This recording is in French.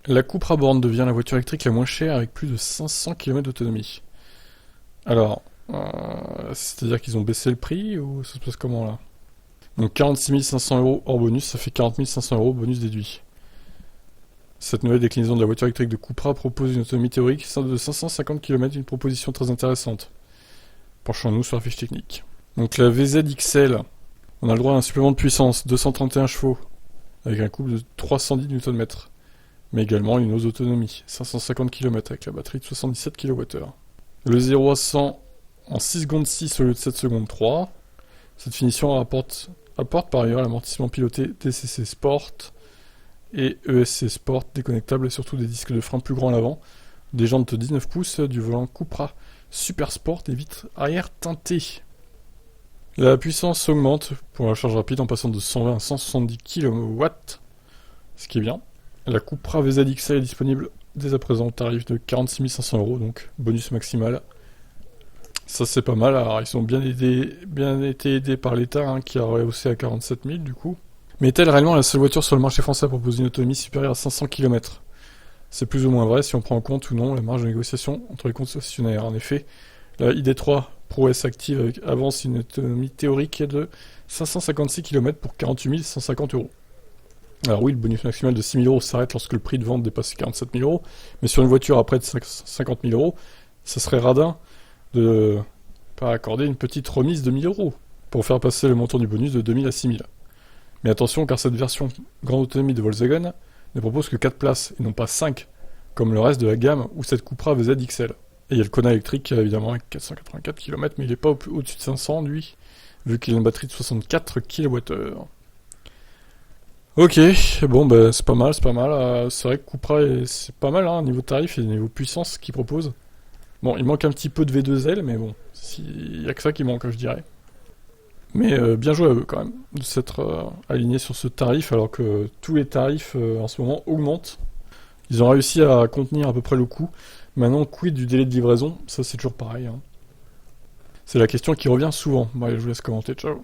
La Cupra Born devient la voiture électrique la moins chère avec plus de 500 km d'autonomie. Alors, c'est-à-dire qu'ils ont baissé le prix ou ça se passe comment là? Donc 46 500 € hors bonus, ça fait 40 500 € bonus déduit. Cette nouvelle déclinaison de la voiture électrique de Cupra propose une autonomie théorique de 550 km, une proposition très intéressante. Penchons-nous sur la fiche technique. Donc la VZ XL, on a le droit à un supplément de puissance, 231 chevaux, avec un couple de 310 Nm, mais également une hausse d'autonomie, 550 km avec la batterie de 77 kWh. Le 0 à 100 en 6 secondes 6 au lieu de 7 secondes 3. Cette finition apporte par ailleurs l'amortissement piloté TCC Sport et ESC Sport déconnectable et surtout des disques de frein plus grands à l'avant, des jantes 19 pouces, du volant Cupra Super Sport et vitres arrière teintées. La puissance augmente pour la charge rapide en passant de 120 à 170 kW, ce qui est bien. La Cupra VZ XL est disponible dès à présent au tarif de 46 500 €, donc bonus maximal. Ça c'est pas mal, alors ils ont bien été aidés par l'État qui a rehaussé à 47 000 du coup. Mais est-elle réellement la seule voiture sur le marché français à proposer une autonomie supérieure à 500 km? C'est plus ou moins vrai si on prend en compte ou non la marge de négociation entre les concessionnaires. En effet, la ID3 Pro S Active avance une autonomie théorique de 556 km pour 48 150 €. Alors oui, le bonus maximal de 6 000 € s'arrête lorsque le prix de vente dépasse 47 000 €, mais sur une voiture à près de 50 000 €, ça serait radin de pas accorder une petite remise de 1 000 € pour faire passer le montant du bonus de 2 000 à 6 000. Mais attention, car cette version grande autonomie de Volkswagen ne propose que 4 places et non pas 5, comme le reste de la gamme ou cette Cupra VZ XL. Et il y a le Kona électrique évidemment avec 484 km, mais il n'est pas au-dessus de 500 lui, vu qu'il a une batterie de 64 kWh. Ok, bon bah c'est pas mal. C'est vrai que Cupra c'est pas mal niveau tarif et niveau puissance qu'il propose. Bon, il manque un petit peu de V2L, mais bon, il y a que ça qui manque, je dirais. Mais bien joué à eux quand même, de s'être alignés sur ce tarif, alors que tous les tarifs en ce moment augmentent. Ils ont réussi à contenir à peu près le coût. Maintenant, quid du délai de livraison? Ça c'est toujours pareil. C'est la question qui revient souvent. Bon, allez, je vous laisse commenter, ciao.